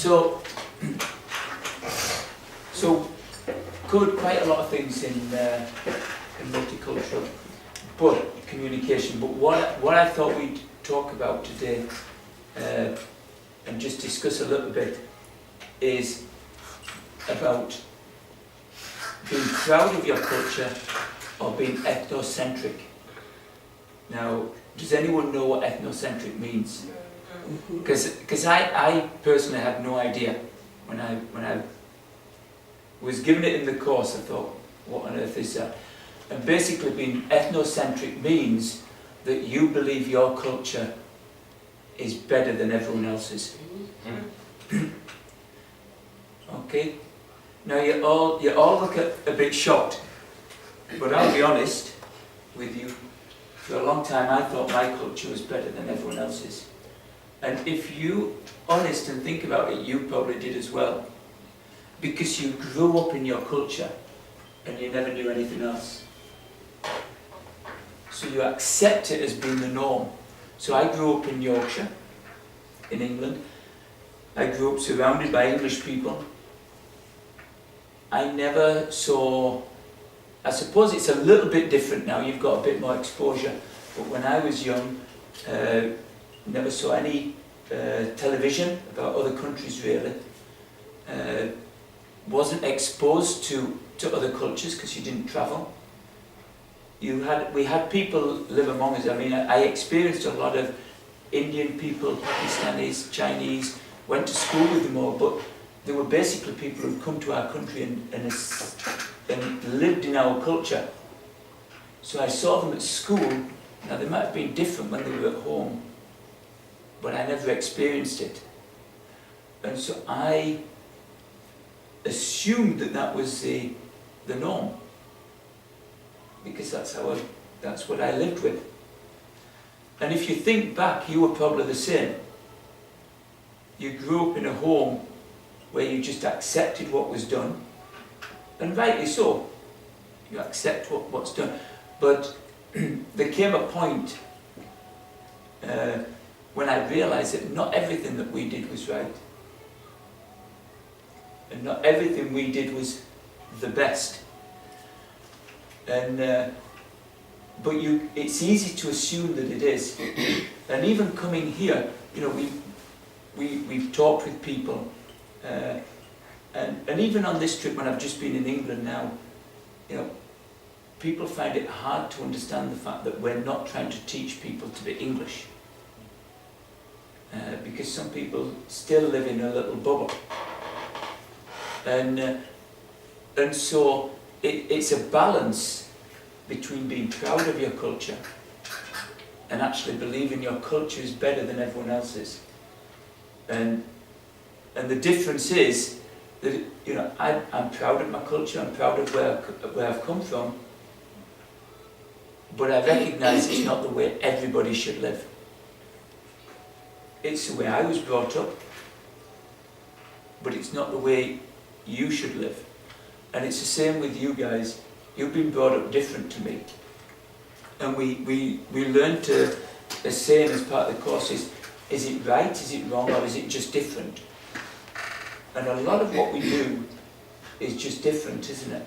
So, so covered quite a lot of things in multicultural, but communication. But what I thought we'd talk about today, and just discuss a little bit, is about being proud of your culture or being ethnocentric. Now, does anyone know what ethnocentric means? Because I personally had no idea. When I was given it in the course, I thought, what on earth is that? And basically being ethnocentric means that you believe your culture is better than everyone else's. Okay? Now you all look a bit shocked, but I'll be honest with you. For a long time I thought my culture was better than everyone else's. And if you're honest and think about it, you probably did as well. Because you grew up in your culture and you never knew anything else. So you accept it as being the norm. So I grew up in Yorkshire, in England. I grew up surrounded by English people. I never saw, I suppose it's a little bit different now, you've got a bit more exposure, but when I was young, never saw any television about other countries really. Wasn't exposed to other cultures because you didn't travel. We had people live among us. I mean, I experienced a lot of Indian people, Pakistanis, Chinese, went to school with them all, but they were basically people who'd come to our country and lived in our culture. So I saw them at school. Now they might have been different when they were at home, but I never experienced it. And so I assumed that was the norm, because that's what I lived with. And if you think back, you were probably the same. You grew up in a home where you just accepted what was done, and rightly so. You accept what's done. But there came a point when I realised that not everything that we did was right. And not everything we did was the best. And but it's easy to assume that it is. And even coming here, you know, we've talked with people, and even on this trip when I've just been in England now, you know, people find it hard to understand the fact that we're not trying to teach people to be English, because some people still live in a little bubble. And so it's a balance between being proud of your culture and actually believing your culture is better than everyone else's. And the difference is that, you know, I'm proud of my culture, I'm proud of where I've come from, but I recognise it's not the way everybody should live. It's the way I was brought up, but it's not the way you should live. And it's the same with you guys. You've been brought up different to me. And we learn to, as saying as part of the course is it right, is it wrong, or is it just different? And a lot of what we do is just different, isn't it?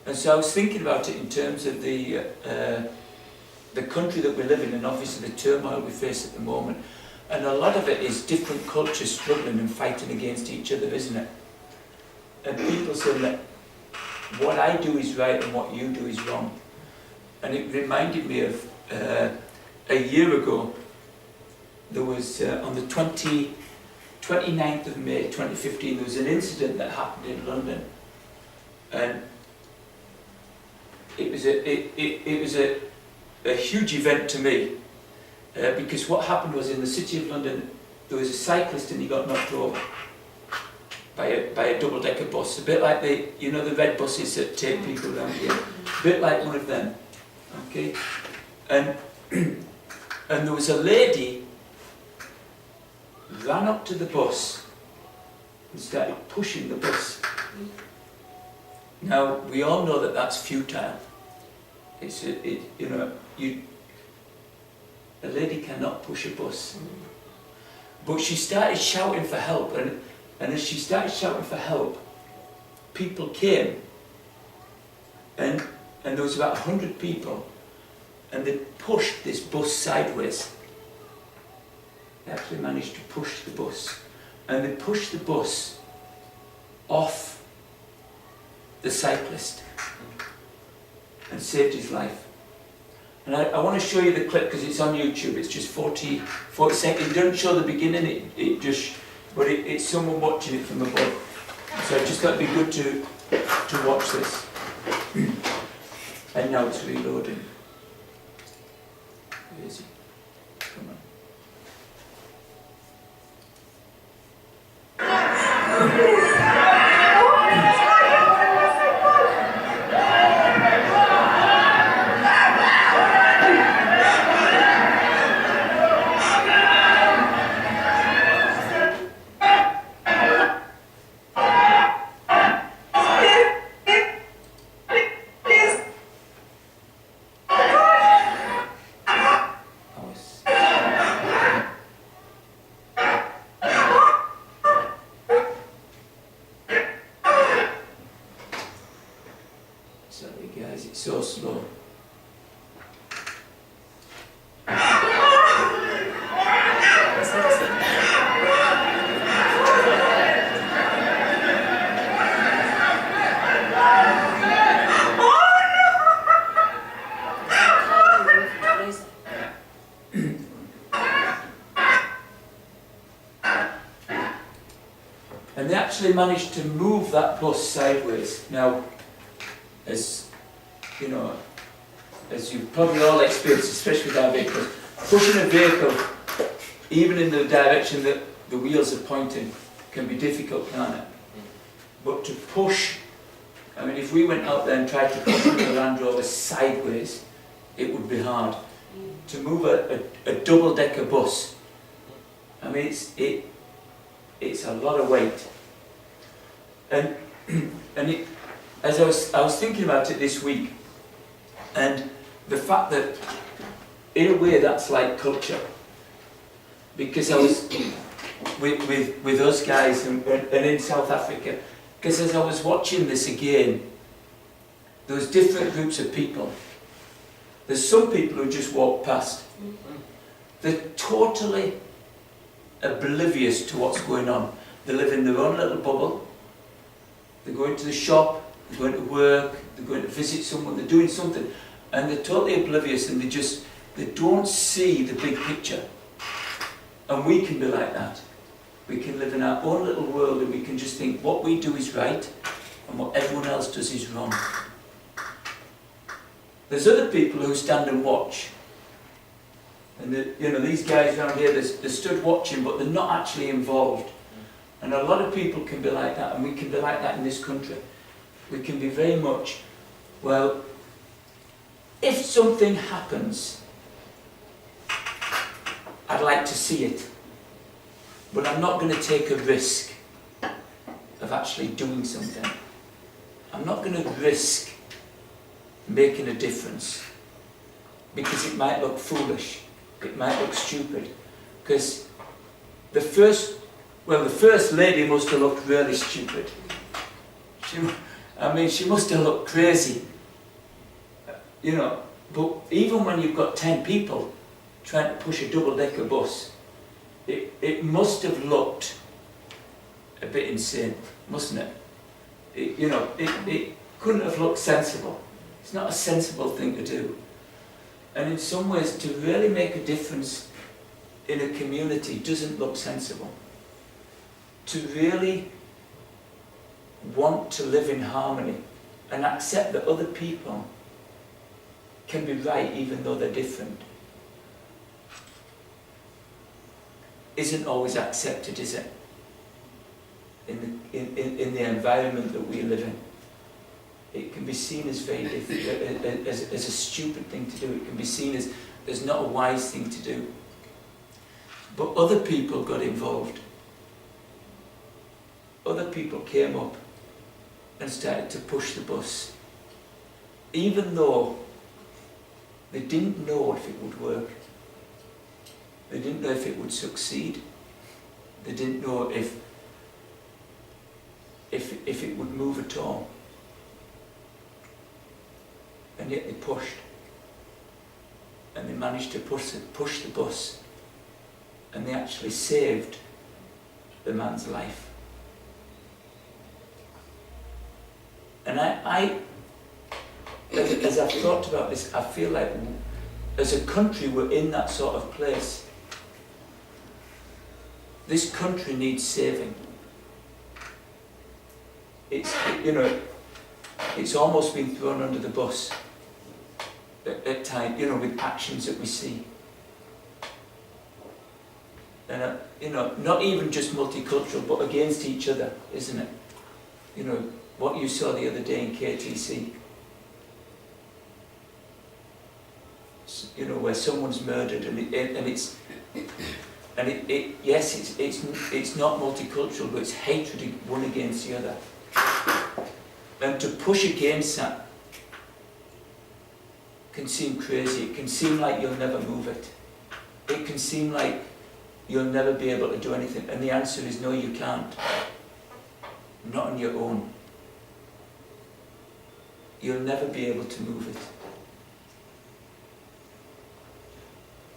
And so I was thinking about it in terms of the country that we live in, and obviously the turmoil we face at the moment. And a lot of it is different cultures struggling and fighting against each other, isn't it? And people say that what I do is right and what you do is wrong. And it reminded me of a year ago, there was on the 29th of May 2015, there was an incident that happened in London. And it was a huge event to me, because what happened was in the City of London, there was a cyclist and he got knocked over by a double-decker bus, a bit like the red buses that take people around here, a bit like one of them, okay? And there was a lady ran up to the bus and started pushing the bus. Now we all know that that's futile. A lady cannot push a bus. But she started shouting for help, and as she started shouting for help, people came, and there was about 100 people, and they pushed this bus sideways. They actually managed to push the bus, and they pushed the bus off the cyclist and saved his life. And I want to show you the clip because it's on YouTube. It's just 40 seconds. It doesn't show the beginning, but it's someone watching it from above. So I just thought it'd be good to watch this. And now it's reloading. Where is he? Come on. Sorry guys, it's so slow. And they actually managed to move that bus sideways. Now, as you know, as you've probably all experienced, especially with our vehicles, pushing a vehicle, even in the direction that the wheels are pointing, can be difficult, can't it? But to push, I mean, if we went out there and tried to push a Land Rover sideways, it would be hard. To move a double-decker bus, I mean, it's a lot of weight. And as I was thinking about it this week, and the fact that, in a way, that's like culture. Because I was with us guys and in South Africa, because as I was watching this again, there was different groups of people. There's some people who just walk past. They're totally oblivious to what's going on. They live in their own little bubble. They're going to the shop, they're going to work, they're going to visit someone, they're doing something, and they're totally oblivious, and they don't see the big picture. And we can be like that. We can live in our own little world, and we can just think what we do is right and what everyone else does is wrong. There's other people who stand and watch. And these guys around here, they stood watching, but they're not actually involved. And a lot of people can be like that, and we can be like that in this country. We can be very much, well, if something happens, I'd like to see it. But I'm not going to take a risk of actually doing something. I'm not going to risk making a difference because it might look foolish, it might look stupid. Because the first lady must have looked really stupid. She must have looked crazy. But even when you've got 10 people trying to push a double-decker bus, it must have looked a bit insane, mustn't it? It couldn't have looked sensible. It's not a sensible thing to do. And in some ways, to really make a difference in a community doesn't look sensible. To really want to live in harmony and accept that other people can be right even though they're different isn't always accepted, is it? In the environment that we live in. It can be seen as very different, as a stupid thing to do. It can be seen as not a wise thing to do. But other people got involved. Other people came up and started to push the bus, even though they didn't know if it would work. They didn't know if it would succeed. They didn't know if it would move at all. And yet they pushed. And they managed to push the bus. And they actually saved the man's life. And I as I've thought about this, I feel like as a country we're in that sort of place. This country needs saving. It's almost been thrown under the bus at times, with actions that we see. And not even just multicultural, but against each other, isn't it? What you saw the other day in KTC. Where someone's murdered, yes, it's not multicultural, but it's hatred one against the other. And to push against that can seem crazy. It can seem like you'll never move it. It can seem like you'll never be able to do anything. And the answer is no, you can't. Not on your own. You'll never be able to move it.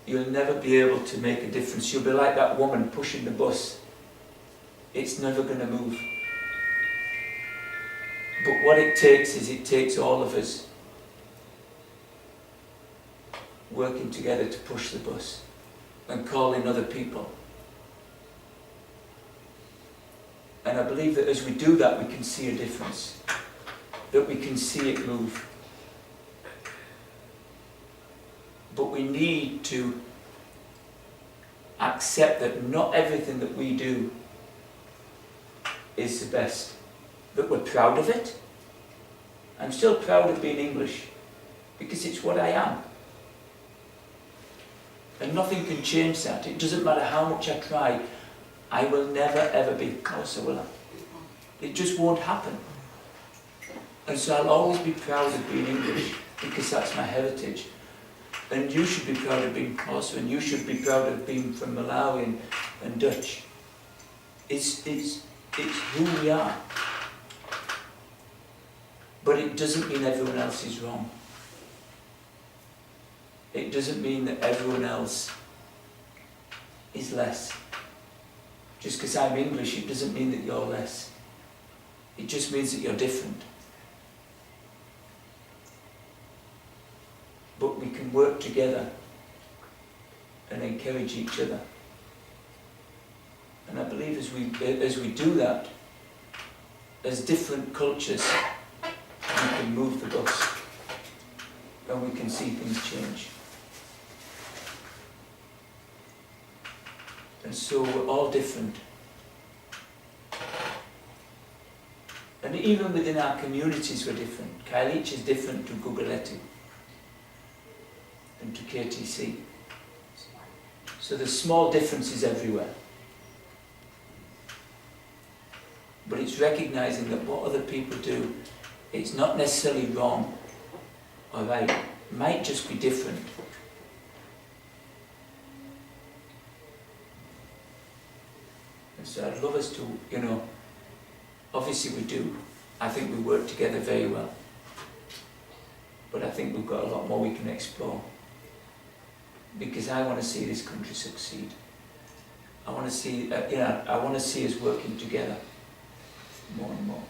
You'll never be able to make a difference. You'll be like that woman pushing the bus. It's never going to move. But what it takes all of us working together to push the bus and calling other people. And I believe that as we do that, we can see a difference. That we can see it move. But we need to accept that not everything that we do is the best. That we're proud of it. I'm still proud of being English because it's what I am. And nothing can change that. It doesn't matter how much I try. I will never ever be closer, will I? It just won't happen. And so I'll always be proud of being English because that's my heritage. And you should be proud of being Xhosa, and you should be proud of being from Malawi and Dutch. It's who we are. But it doesn't mean everyone else is wrong. It doesn't mean that everyone else is less. Just because I'm English, it doesn't mean that you're less. It just means that you're different. But we can work together and encourage each other. And I believe as we do that, as different cultures, we can move the bus and we can see things change. And so we're all different. And even within our communities we're different. Khayelitsha is different to Gugulethu and to KTC. So there's small differences everywhere. But it's recognizing that what other people do, it's not necessarily wrong or right. It might just be different. And so I'd love us to, obviously we do. I think we work together very well. But I think we've got a lot more we can explore. Because I want to see this country succeed. I want to see, I want to see us working together more and more.